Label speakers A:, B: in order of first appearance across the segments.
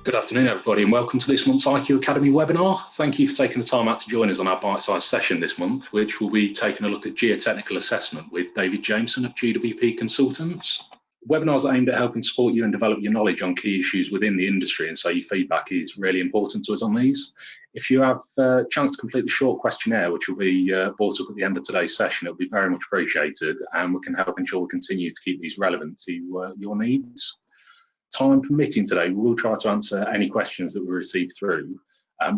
A: Good afternoon, everybody, and welcome to this month's IQ Academy webinar. Thank you for taking the time out to join us on our bite-sized session this month, which will be taking a look at geotechnical assessment with David Jameson of GWP Consultants. Webinars are aimed at helping support you and develop your knowledge on key issues within the industry, and so your feedback is really important to us on these. If you have a chance to complete the short questionnaire, which will be brought up at the end of today's session, it'll be very much appreciated, and we can help ensure we continue to keep these relevant to your needs. Time permitting today, we will try to answer any questions that we receive through.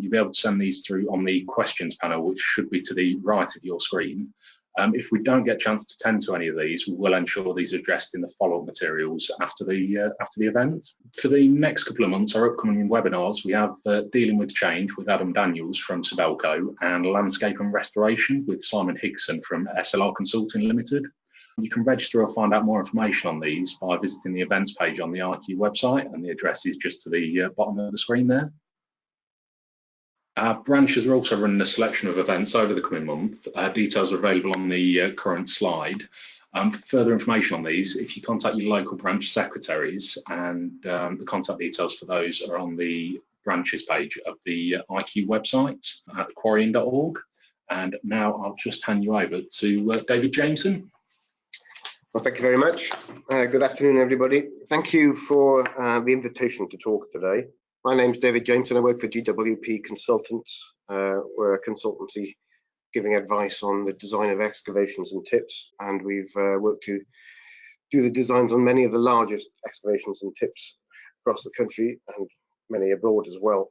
A: You'll be able to send these through on the questions panel, which should be to the right of your screen. If we don't get a chance to tend to any of these, we will ensure these are addressed in the follow-up materials after the event. For the next couple of months, our upcoming webinars, we have Dealing with Change with Adam Daniels from Sabelco and Landscape and Restoration with Simon Higson from SLR Consulting Limited. You can register or find out more information on these by visiting the events page on the IQ website, and the address is just to the bottom of the screen there. Our branches are also running a selection of events over the coming month. Details are available on the current slide. For further information on these, if you contact your local branch secretaries, and the contact details for those are on the branches page of the IQ website at quarrying.org. And now I'll just hand you over to David Jameson.
B: Well, thank you very much. Good afternoon, everybody. Thank you for the invitation to talk today. My name's David Jameson. I work for GWP Consultants. We're a consultancy giving advice on the design of excavations and tips, and we've worked to do the designs on many of the largest excavations and tips across the country and many abroad as well.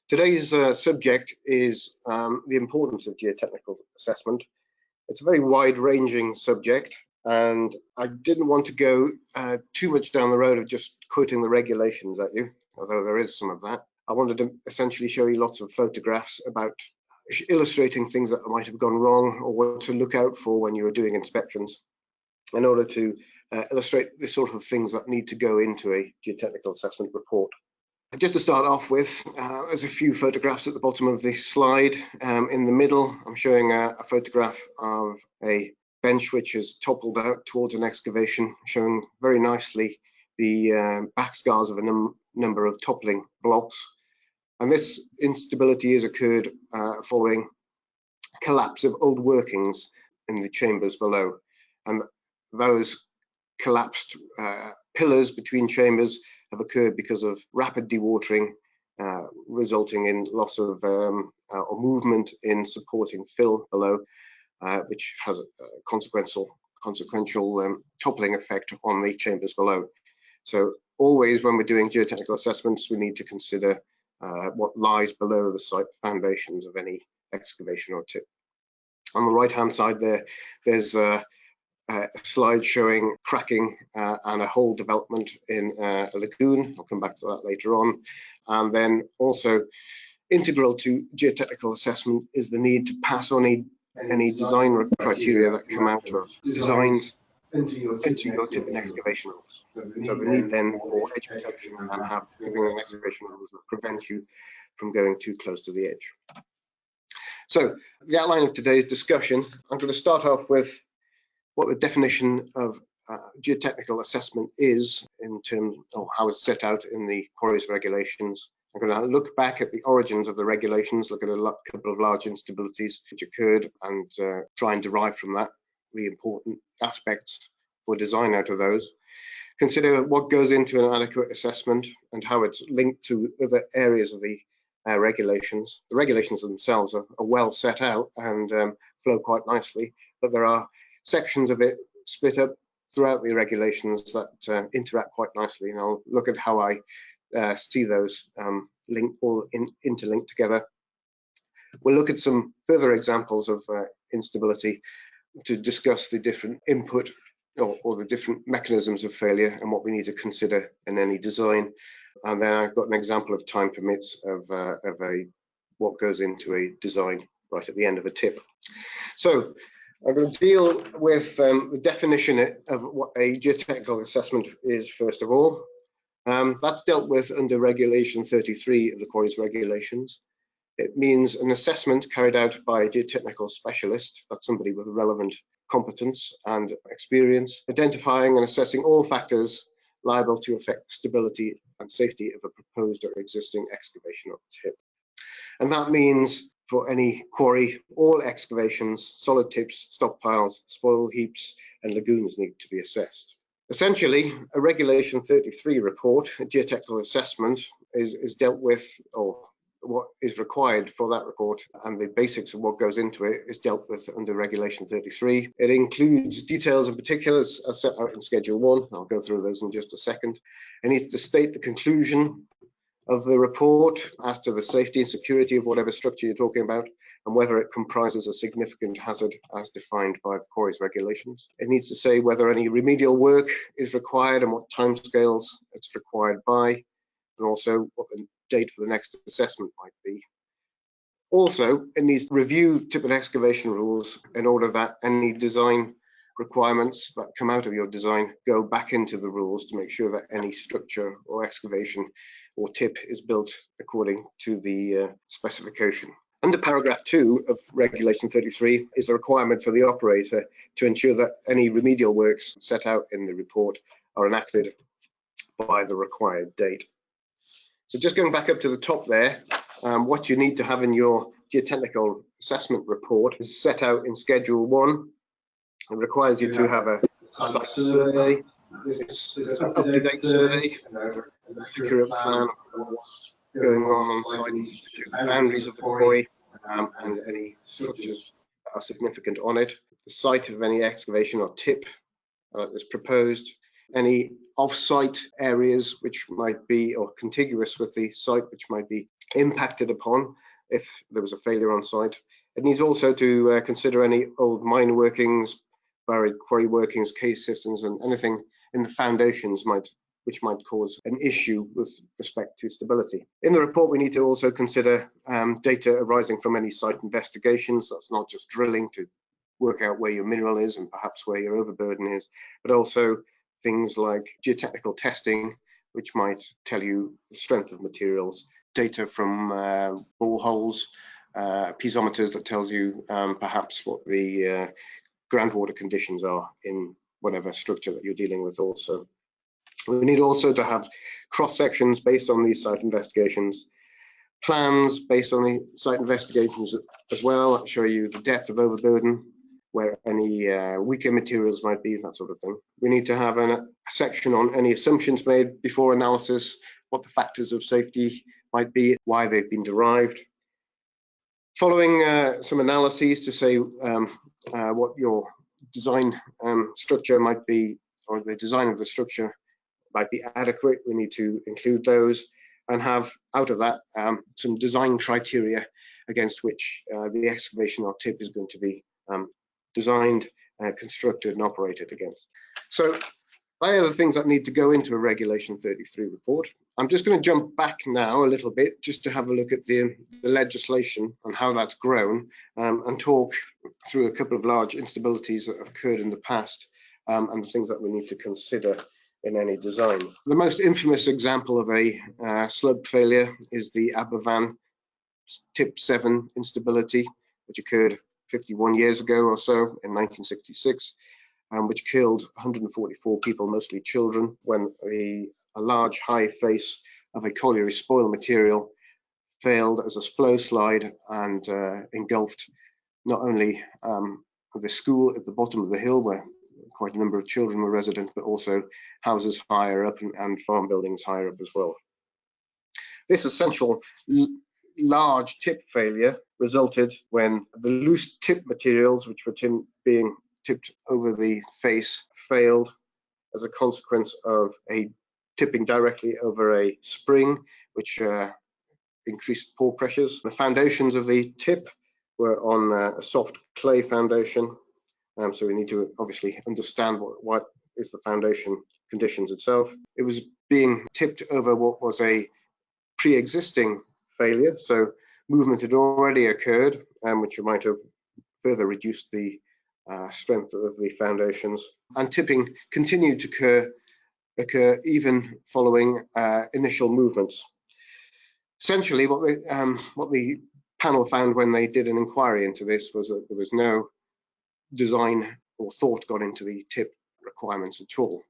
B: Today's subject is the importance of geotechnical assessment. It's a very wide-ranging subject, and I didn't want to go too much down the road of just quoting the regulations at you, although there is some of that. I wanted to essentially show you lots of photographs about illustrating things that might have gone wrong or what to look out for when you are doing inspections, in order to illustrate the sort of things that need to go into a geotechnical assessment report. Just to start off with, there's a few photographs at the bottom of this slide. In the middle, I'm showing a photograph of a bench which has toppled out towards an excavation, showing very nicely the back scars of a number of toppling blocks. And this instability has occurred following collapse of old workings in the chambers below. And those collapsed pillars between chambers have occurred because of rapid dewatering, resulting in loss of or movement in supporting fill below, which has a consequential toppling effect on the chambers below. So always when we're doing geotechnical assessments, we need to consider what lies below the site foundations of any excavation or tip. On the right hand side there's a slide showing cracking and a hole development in a lagoon. I'll come back to that later on. And then also integral to geotechnical assessment is the need to pass on any design criteria that come out of designs into your tip and excavation rules. So the need then for edge protection and having excavation rules that prevent you from going too close to the edge. So the outline of today's discussion, I'm going to start off with what the definition of geotechnical assessment is in terms of how it's set out in the Quarries Regulations. I'm going to look back at the origins of the regulations, look at a couple of large instabilities which occurred, and try and derive from that the important aspects for design out of those. Consider what goes into an adequate assessment and how it's linked to other areas of the regulations. The regulations themselves are well set out and flow quite nicely, but there are sections of it split up throughout the regulations that interact quite nicely, and I'll look at how I see those interlinked together. We'll look at some further examples of instability to discuss the different input or the different mechanisms of failure and what we need to consider in any design. And then I've got an example of time permits of what goes into a design right at the end of a tip. So I'm going to deal with the definition of what a geotechnical assessment is first of all. That's dealt with under Regulation 33 of the Quarries Regulations. It means an assessment carried out by a geotechnical specialist, that's somebody with relevant competence and experience, identifying and assessing all factors liable to affect stability and safety of a proposed or existing excavation or tip. And that means for any quarry, all excavations, solid tips, stockpiles, spoil heaps and lagoons need to be assessed. Essentially, a Regulation 33 report, a geotechnical assessment, is dealt with, or what is required for that report and the basics of what goes into it is dealt with under Regulation 33. It includes details and particulars as set out in Schedule 1. I'll go through those in just a second. It needs to state the conclusion of the report as to the safety and security of whatever structure you're talking about and whether it comprises a significant hazard as defined by the Quarries Regulations. It needs to say whether any remedial work is required and what timescales it's required by, and also what the date for the next assessment might be. Also, it needs to review tip and excavation rules in order that any design requirements that come out of your design go back into the rules to make sure that any structure or excavation or tip is built according to the specification. Under paragraph 2 of Regulation 33 is a requirement for the operator to ensure that any remedial works set out in the report are enacted by the required date. So just going back up to the top there, what you need to have in your geotechnical assessment report is set out in Schedule 1. It requires you to have a site survey, an up-to-date survey, an accurate plan of what's going on site, the boundaries of the quarry, and any structures that are significant on it, the site of any excavation or tip that's proposed, any off-site areas which might be, or contiguous with the site, which might be impacted upon if there was a failure on site. It needs also to consider any old mine workings, buried quarry workings, cave systems, and anything in the foundations which might cause an issue with respect to stability. In the report, we need to also consider data arising from any site investigations. That's not just drilling to work out where your mineral is and perhaps where your overburden is, but also things like geotechnical testing, which might tell you the strength of materials, data from boreholes, piezometers that tells you perhaps what the groundwater conditions are in whatever structure that you're dealing with also. We need also to have cross sections based on these site investigations, plans based on the site investigations as well, that show you the depth of overburden, where any weaker materials might be, that sort of thing. We need to have a section on any assumptions made before analysis, what the factors of safety might be, why they've been derived. Following some analyses to say what your design structure might be, or the design of the structure might be adequate, we need to include those and have out of that some design criteria against which the excavation or tip is going to be designed, constructed and operated against. So they are the things that need to go into a Regulation 33 report. I'm just going to jump back now a little bit just to have a look at the legislation and how that's grown and talk through a couple of large instabilities that have occurred in the past and the things that we need to consider in any design. The most infamous example of a slug failure is the Aberfan Tip 7 instability, which occurred 51 years ago or so in 1966, which killed 144 people, mostly children, when a large high face of a colliery spoil material failed as a flow slide and engulfed not only the school at the bottom of the hill where quite a number of children were resident, but also houses higher up and farm buildings higher up as well. This essential large tip failure resulted when the loose tip materials, which were being tipped over the face, failed as a consequence of a tipping directly over a spring, which increased pore pressures. The foundations of the tip were on a soft clay foundation, so we need to obviously understand what is the foundation conditions itself. It was being tipped over what was a pre-existing failure, so movement had already occurred, which might have further reduced the strength of the foundations, and tipping continued to occur even following initial movements. Essentially, what the panel found when they did an inquiry into this was that there was no design or thought gone into the tip requirements at all.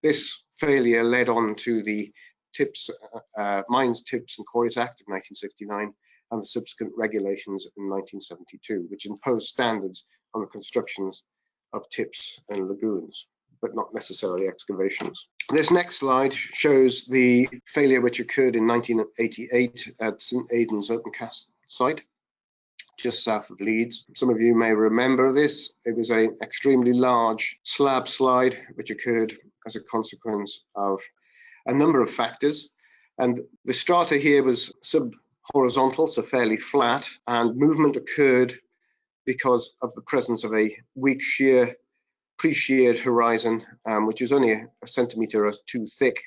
B: This failure led on to the Mines, Tips and Quarries Act of 1969 and the subsequent regulations in 1972, which imposed standards on the constructions of tips and lagoons, but not necessarily excavations. This next slide shows the failure which occurred in 1988 at St Aidan's open cast site, just south of Leeds. Some of you may remember this. It was an extremely large slab slide which occurred as a consequence of a number of factors. And the strata here was sub-horizontal, so fairly flat, and movement occurred because of the presence of a weak shear, pre-sheared horizon, which is only a centimetre or two thick,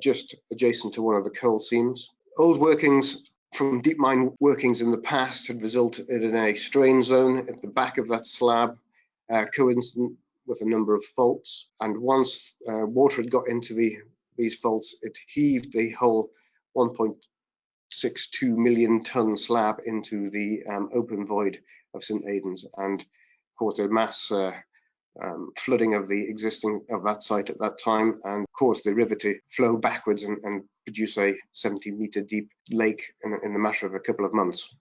B: just adjacent to one of the coal seams. Old workings from deep mine workings in the past had resulted in a strain zone at the back of that slab, coincident with a number of faults. And once water had got into these faults, it heaved the whole 1.62 million ton slab into the open void of St Aidan's and caused a mass flooding of that site at that time, and caused the river to flow backwards and produce a 70-metre deep lake in the matter of a couple of months.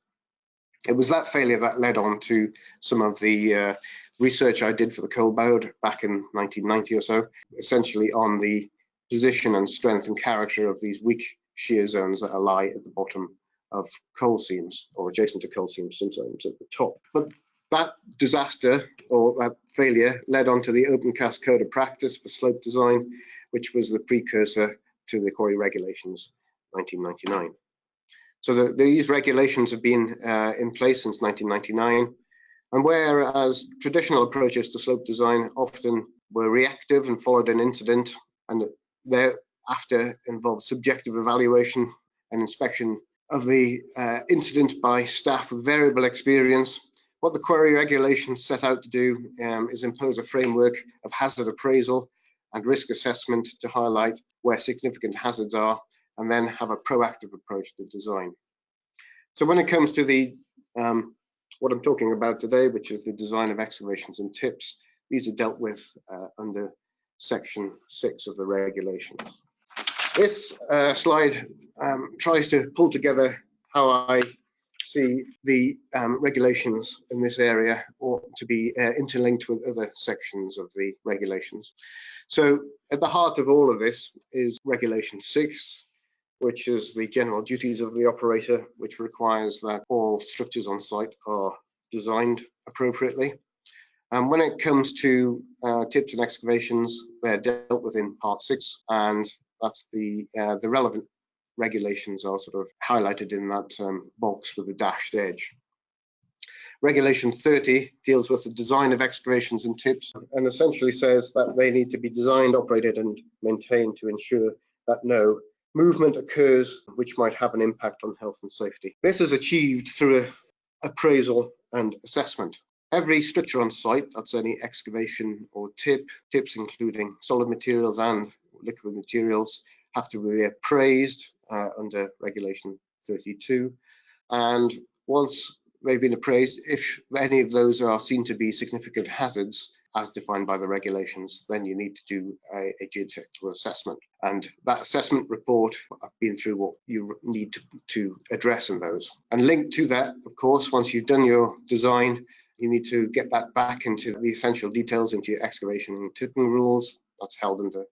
B: It was that failure that led on to some of the research I did for the coal board back in 1990 or so, essentially on the position and strength and character of these weak shear zones that lie at the bottom of coal seams, or adjacent to coal seams, sometimes at the top. But that disaster, or that failure, led on to the Open Cast Code of Practice for slope design, which was the precursor to the Quarry Regulations 1999. So these regulations have been in place since 1999, and whereas traditional approaches to slope design often were reactive and followed an incident, and thereafter involved subjective evaluation and inspection of the incident by staff with variable experience, what the Quarry Regulations set out to do is impose a framework of hazard appraisal and risk assessment to highlight where significant hazards are, and then have a proactive approach to design. So when it comes to the what I'm talking about today, which is the design of excavations and tips, these are dealt with under Section 6 of the regulations. This slide tries to pull together how I see the regulations in this area ought to be interlinked with other sections of the regulations. So at the heart of all of this is Regulation 6, which is the general duties of the operator, which requires that all structures on site are designed appropriately. And when it comes to tips and excavations, they're dealt with in Part 6, and that's the relevant regulations are sort of highlighted in that box with a dashed edge. Regulation 30 deals with the design of excavations and tips, and essentially says that they need to be designed, operated and maintained to ensure that no movement occurs which might have an impact on health and safety. This is achieved through appraisal and assessment. Every structure on site, that's any excavation or tips including solid materials and liquid materials, have to be appraised under Regulation 32. And once they've been appraised, if any of those are seen to be significant hazards as defined by the regulations, then you need to do a geotechnical assessment. And that assessment report, I've been through what you need to address in those. And linked to that, of course, once you've done your design, you need to get that back into the essential details into your excavation and tipping rules. That's held under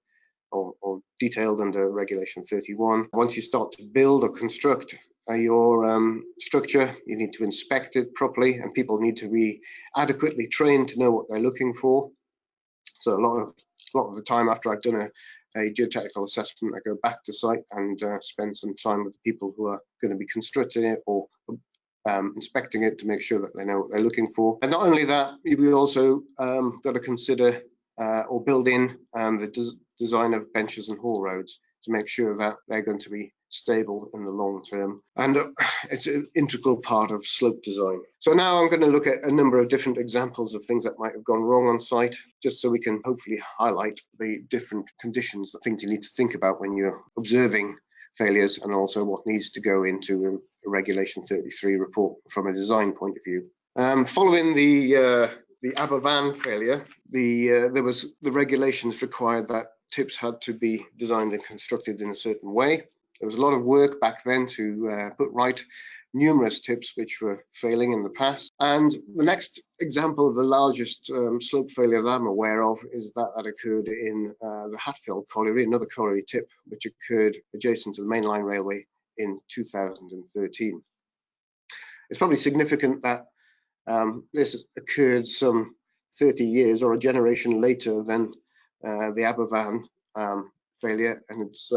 B: or detailed under Regulation 31. Once you start to build or construct your structure, you need to inspect it properly, and people need to be adequately trained to know what they're looking for. So a lot of the time after I've done a geotechnical assessment, I go back to site and spend some time with the people who are going to be constructing it or inspecting it to make sure that they know what they're looking for. And not only that, we also got to consider or build in the design of benches and haul roads to make sure that they're going to be stable in the long term. And it's an integral part of slope design. So now I'm going to look at a number of different examples of things that might have gone wrong on site, just so we can hopefully highlight the different conditions, the things you need to think about when you're observing failures, and also what needs to go into a Regulation 33 report from a design point of view. Following the Aberfan failure, the regulations required that tips had to be designed and constructed in a certain way. There was a lot of work back then to put right numerous tips which were failing in the past. And the next example of the largest slope failure that I'm aware of is that occurred in the Hatfield Collier, another colliery tip, which occurred adjacent to the main line railway in 2013. It's probably significant that this occurred some 30 years or a generation later than the Aberfan failure, and it's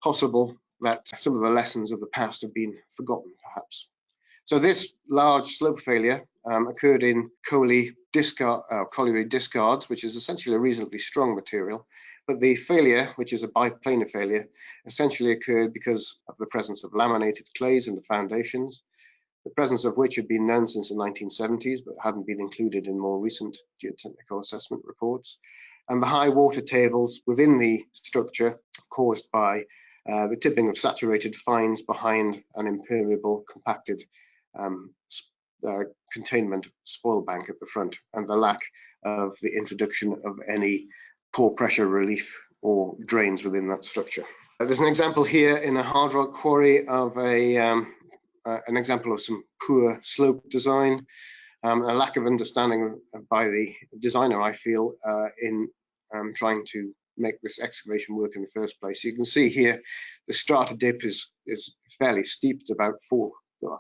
B: possible that some of the lessons of the past have been forgotten, perhaps. So this large slope failure occurred in colliery discards, which is essentially a reasonably strong material. But the failure, which is a biplanar failure, essentially occurred because of the presence of laminated clays in the foundations, the presence of which had been known since the 1970s, but hadn't been included in more recent geotechnical assessment reports, and the high water tables within the structure caused by the tipping of saturated fines behind an impermeable compacted containment spoil bank at the front, and the lack of the introduction of any pore pressure relief or drains within that structure. There's an example here in a hard rock quarry of an example of some poor slope design, a lack of understanding by the designer, I feel, in trying to make this excavation work in the first place. You can see here the strata dip is fairly steep, it's about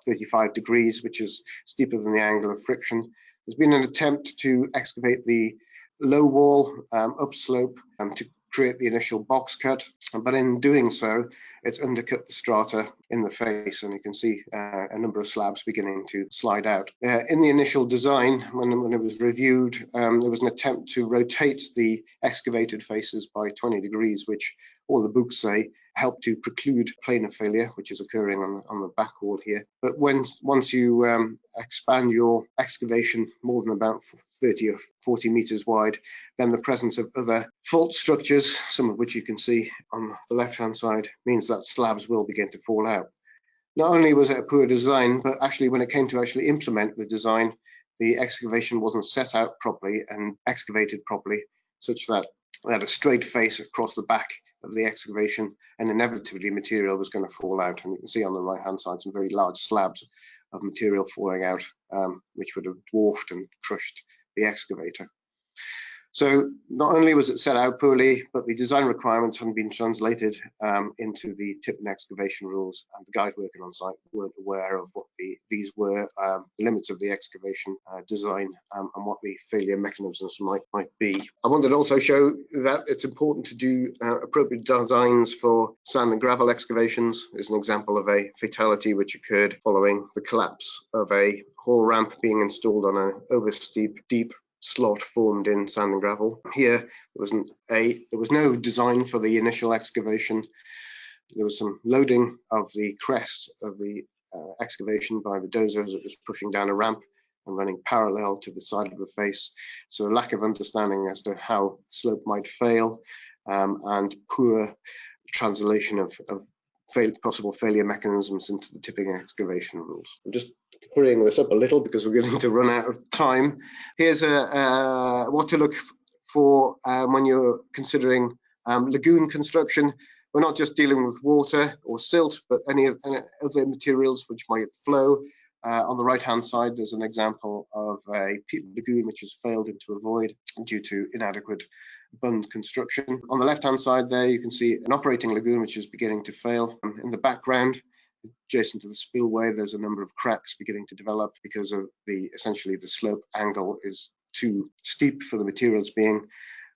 B: 35 degrees, which is steeper than the angle of friction. There's been an attempt to excavate the low wall upslope to create the initial box cut, but in doing so, it's undercut the strata in the face, and you can see a number of slabs beginning to slide out. In the initial design, when it was reviewed, there was an attempt to rotate the excavated faces by 20 degrees, which all the books say help to preclude planar failure, which is occurring on the back wall here. But once you expand your excavation more than about 30 or 40 meters wide, then the presence of other fault structures, some of which you can see on the left-hand side, means that slabs will begin to fall out. Not only was it a poor design, but actually when it came to actually implement the design, the excavation wasn't set out properly and excavated properly, such that they had a straight face across the back of the excavation, and inevitably material was going to fall out. And you can see on the right hand side some very large slabs of material falling out, which would have dwarfed and crushed the excavator. So not only was it set out poorly, but the design requirements hadn't been translated into the tip and excavation rules, and the guide working on site weren't aware of what these were, the limits of the excavation design, and what the failure mechanisms might be. I wanted to also show that it's important to do appropriate designs for sand and gravel excavations. There's an example of a fatality which occurred following the collapse of a haul ramp being installed on an oversteep, deep slot formed in sand and gravel. Here, there was no design for the initial excavation. There was some loading of the crest of the excavation by the dozer as it was pushing down a ramp and running parallel to the side of the face. So a lack of understanding as to how slope might fail, and poor translation of possible failure mechanisms into the tipping excavation rules. I'm just hurrying this up a little because we're going to run out of time. Here's what to look for when you're considering lagoon construction. We're not just dealing with water or silt, but any other materials which might flow. On the right-hand side, there's an example of a peat lagoon which has failed into a void due to inadequate bund construction. On the left-hand side there, you can see an operating lagoon which is beginning to fail. In the background, adjacent to the spillway, there's a number of cracks beginning to develop because of essentially the slope angle is too steep for the materials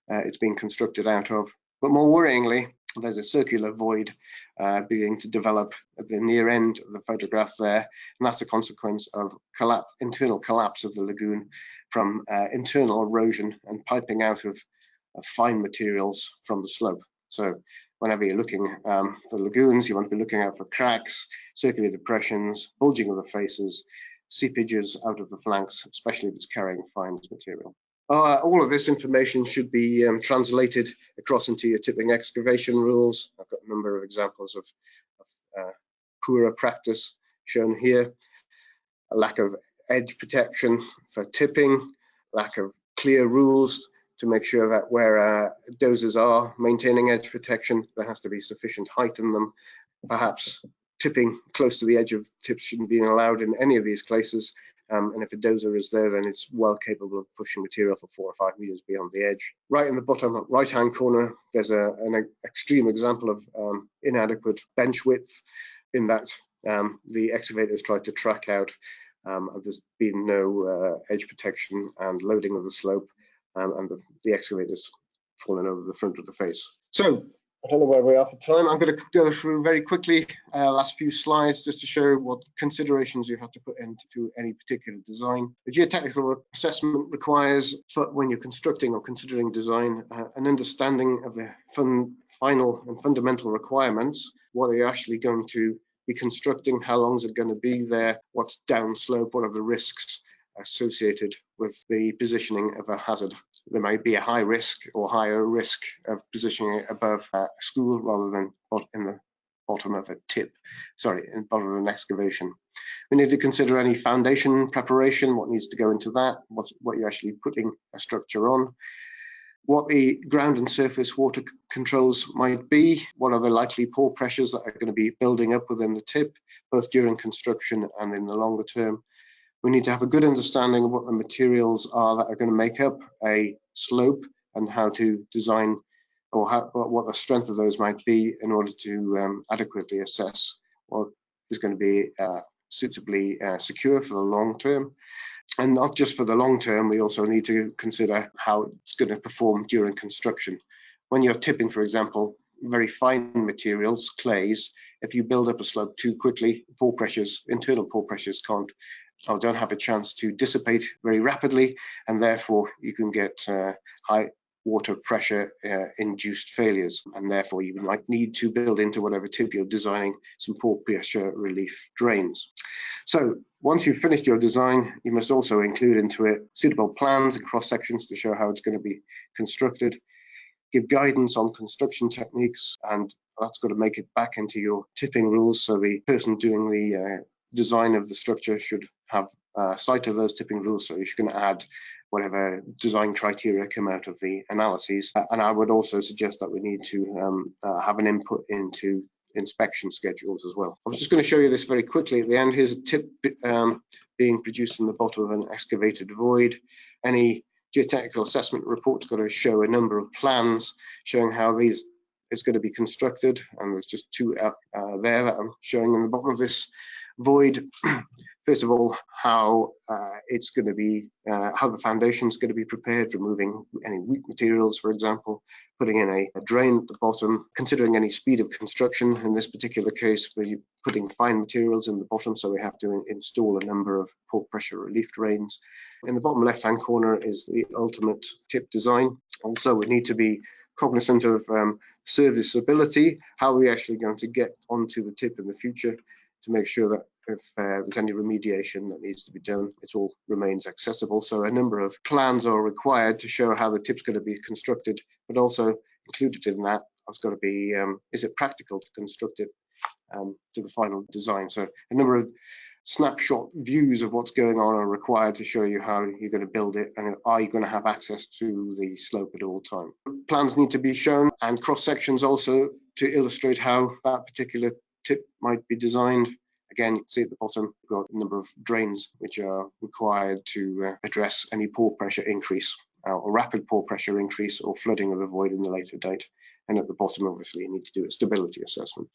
B: it's being constructed out of. But more worryingly, there's a circular void beginning to develop at the near end of the photograph there, and that's a consequence of internal collapse of the lagoon from internal erosion and piping out of fine materials from the slope. So whenever you're looking for lagoons, you want to be looking out for cracks, circular depressions, bulging of the faces, seepages out of the flanks, especially if it's carrying fines material. All of this information should be translated across into your tipping excavation rules. I've got a number of examples of poorer practice shown here. A lack of edge protection for tipping, lack of clear rules to make sure that where dozers are maintaining edge protection, there has to be sufficient height in them. Perhaps tipping close to the edge of tips shouldn't be allowed in any of these cases. And if a dozer is there, then it's well capable of pushing material for 4 or 5 meters beyond the edge. Right in the bottom right-hand corner, there's an extreme example of inadequate bench width, in that the excavators tried to track out, and there's been no edge protection and loading of the slope, and the excavators fallen over the front of the face. So I don't know where we are for time. I'm going to go through very quickly last few slides just to show what considerations you have to put into any particular design. The geotechnical assessment requires, when you're constructing or considering design, an understanding of the final and fundamental requirements. What are you actually going to be constructing? How long is it going to be there? What's downslope? What are the risks associated with the positioning of a hazard? There might be a high risk or higher risk of positioning it above a school rather than in the bottom of a tip, in the bottom of an excavation. We need to consider any foundation preparation, what needs to go into that, what you're actually putting a structure on, what the ground and surface water controls might be, what are the likely pore pressures that are going to be building up within the tip, both during construction and in the longer term. We need to have a good understanding of what the materials are that are going to make up a slope and how to design, or what the strength of those might be, in order to adequately assess what is going to be suitably secure for the long term. And not just for the long term, we also need to consider how it's going to perform during construction. When you're tipping, for example, very fine materials, clays, if you build up a slope too quickly, internal pore pressures don't have a chance to dissipate very rapidly, and therefore you can get high water pressure induced failures, and therefore you might need to build into whatever tip you're designing some pore pressure relief drains. So once you've finished your design, you must also include into it suitable plans and cross sections to show how it's going to be constructed, give guidance on construction techniques, and that's got to make it back into your tipping rules, so the person doing the design of the structure should have sight of those tipping rules, so you can add whatever design criteria come out of the analyses. And I would also suggest that we need to have an input into inspection schedules as well. I'm just going to show you this very quickly at the end. Here's a tip being produced in the bottom of an excavated void. Any geotechnical assessment report's got to show a number of plans showing how these is going to be constructed, and there's just two there that I'm showing in the bottom of this void. First of all, how it's going to be, how the foundation is going to be prepared, removing any weak materials, for example, putting in a drain at the bottom, considering any speed of construction. In this particular case, we're putting fine materials in the bottom, so we have to install a number of pore pressure relief drains. In the bottom left-hand corner is the ultimate tip design. Also, we need to be cognizant of serviceability. How are we actually going to get onto the tip in the future to make sure that if there's any remediation that needs to be done, it all remains accessible. So a number of plans are required to show how the tip's going to be constructed, but also included in that has got to be, is it practical to construct it to the final design? So a number of snapshot views of what's going on are required to show you how you're going to build it, and are you going to have access to the slope at all time. Plans need to be shown, and cross sections also, to illustrate how that particular tip might be designed. Again, you can see at the bottom, we've got a number of drains which are required to address any pore pressure increase, or rapid pore pressure increase, or flooding of the void in the later date. And at the bottom, obviously, you need to do a stability assessment.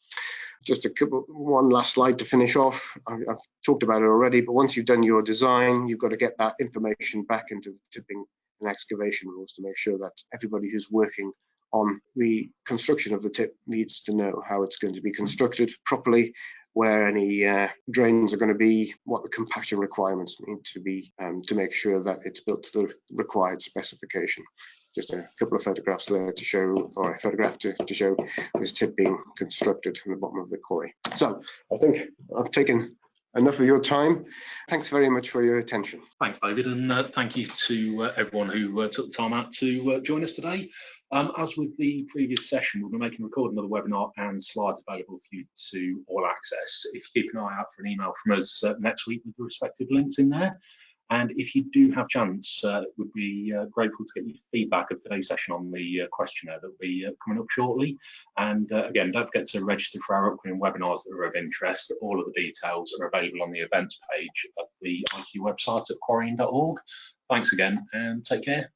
B: Just one last slide to finish off. I've talked about it already, but once you've done your design, you've got to get that information back into the tipping and excavation rules to make sure that everybody who's working on the construction of the tip needs to know how it's going to be constructed properly, where any drains are going to be, what the compaction requirements need to be, to make sure that it's built to the required specification. Just a couple of photographs there to show, or a photograph to show this tip being constructed in the bottom of the quarry. So I think I've taken enough of your time. Thanks very much for your attention.
A: Thanks, David, and thank you to everyone who took the time out to join us today. As with the previous session, we'll be making a recording of the webinar and slides available for you to all access. If you keep an eye out for an email from us next week with the respective links in there. And if you do have chance, would be grateful to get your feedback of today's session on the questionnaire that will be coming up shortly. And again, don't forget to register for our upcoming webinars that are of interest. All of the details are available on the events page of the IQ website at quarrying.org. Thanks again and take care.